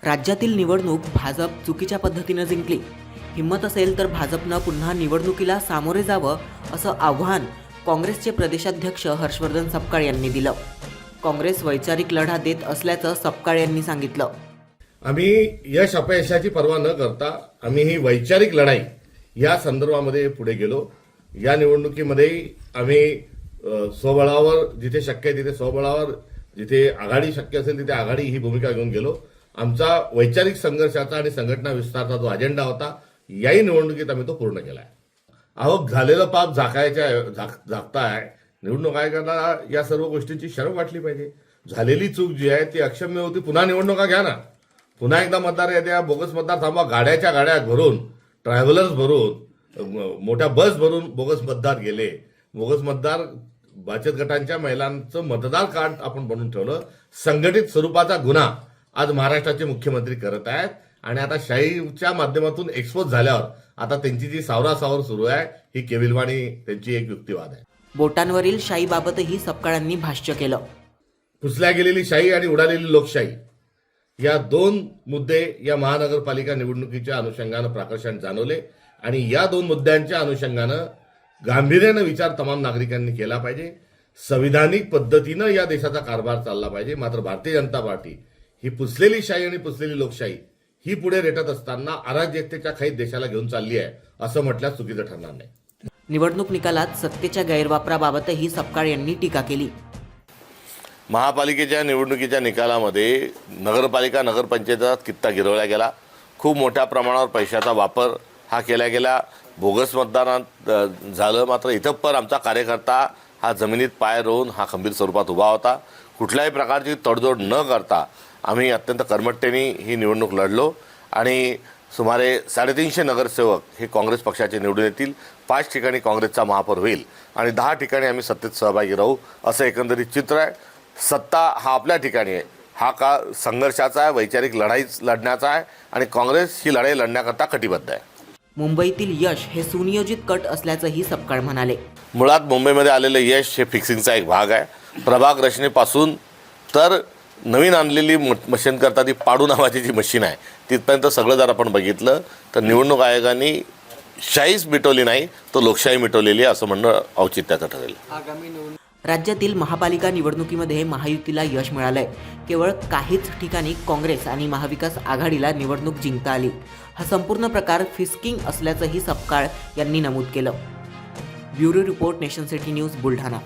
राज्यातील निवडणूक भाजप चुकीच्या पद्धतीने जिंकली। हिम्मत असेल तर भाजपनं पुन्हा निवडणुकीला सामोरे जावं असं आव्हान काँग्रेसचे प्रदेशाध्यक्ष हर्षवर्धन सपकाळ यांनी दिलं। काँग्रेस वैचारिक लढा देत असल्याचं सपकाळ यांनी सांगितलं। आम्ही यश अपयशाची पर्वा न करता आम्ही ही वैचारिक लढाई या संदर्भामध्ये पुढे गेलो। या निवडणुकीमध्ये आम्ही स्वबळावर जिथे शक्य आहे तिथे स्वबळावर, जिथे आघाडी शक्य असेल तिथे आघाडी ही भूमिका घेऊन गेलो। आमचा वैचारिक संघर्षाचा आणि संघटना विस्ताराचा जो अजेंडा होता याही निवडणुकीत आम्ही तो पूर्ण केला आहे। अहो, झालेलं पाप झाकताय। निवडणूक आयोगाला या सर्व गोष्टींची शरम वाटली पाहिजे। झालेली चूक जी आहे ती अक्षम्य होती। पुन्हा निवडणुका घ्या ना, पुन्हा एकदा मतदार येत्या, बोगस मतदार थांबवा। गाड्याच्या गाड्या भरून, ट्रॅव्हलर्स भरून, मोठ्या बस भरून बोगस मतदार गेले। बोगस मतदार बचत गटांच्या महिलांचं मतदार कार्ड आपण बनवून ठेवलं। संघटित स्वरूपाचा गुन्हा आज महाराष्ट्राचे मुख्यमंत्री करत आहेत आणि आता शाहीच्या माध्यमातून एक्सपोज झाल्यावर आता त्यांची जी सावरासावर सुरू आहे ही केविलवाणी त्यांची एक युक्तिवाद आहे। बोटांवरील शाईबाबतही सपकाळांनी भाष्य केलं। पुसल्या गेलेली शाही आणि उडालेली लोकशाही या दोन मुद्दे या महानगरपालिका निवडणुकीच्या अनुषंगानं प्राकर्षण जाणवले आणि या दोन मुद्द्यांच्या अनुषंगानं गांभीर्यानं विचार तमाम नागरिकांनी केला पाहिजे। संविधानिक पद्धतीनं या देशाचा कारभार चालला पाहिजे। मात्र भारतीय जनता पार्टी ही पुसलेली शाही आणि पुसलेली लोकशाही ही पुढे रेटत असताना अराजकतेच्या खाईत देशाला घेऊन चालली आहे असं म्हटल्यास चुकीचं ठरणार नाही। निवडणूक निकालात सत्तेच्या गैरवापराबाबतही सपकाळ यांनी टीका केली। महापालिकेच्या निवडणुकीच्या निकालामध्ये नगरपालिका नगरपंचायतीचा कित्ता गिरवला गेला। खूप मोठ्या प्रमाणावर पैशाचा वापर हा केला गेला। बोगस मतदानात झालं। मात्र इथं पण आमचा कार्यकर्ता हा जमिनीत पाय रोवून हा खंबीर स्वरूपात उभा होता। कुठल्याही प्रकारची तडजोड न करता आम्ही अत्यंत कर्मठतेने ही निवडणूक लढलो आणि सुमारे 350 नगरसेवक हे काँग्रेस पक्षाचे निवडून येतील। 5 ठिकाणी काँग्रेसचा महापौर होईल आणि 10 ठिकाणी आम्ही सत्तेत सहभागी राहू असं एकंदरीत चित्र आहे। सत्ता हा आपल्या ठिकाणी आहे। हा का संघर्षाचा आहे, वैचारिक लढाई लढण्याचा आहे आणि काँग्रेस ही लढाई लढण्याकरता कटिबद्ध आहे। मुंबईतील यश हे सुनियोजित कट असल्याचंही सपकाळ म्हणाले। मुळात मुंबईमध्ये आलेलं यश हे फिक्सिंगचा एक भाग आहे। प्रभाग रचनेपासून तर नवीन आणलेली मशीन करता ती पाडू नावाची जी मशीन आहे तिथपर्यंत सगळं जर आपण बघितलं तर निवडणूक आयोगाने शाहीच मिटवली नाही तर लोकशाही मिटवलेली असं म्हणणं औचित्याचं ठरेल। राज्यातील महापालिका निवडणुकीमध्ये महायुतीला यश मिळालंय। केवळ काहीच ठिकाणी काँग्रेस आणि महाविकास आघाडीला निवडणूक जिंकता आली। हा संपूर्ण प्रकार फिस्किंग असल्याचंही सपकाळ यांनी नमूद केलं। Bureau report, nation city news, Buldhana.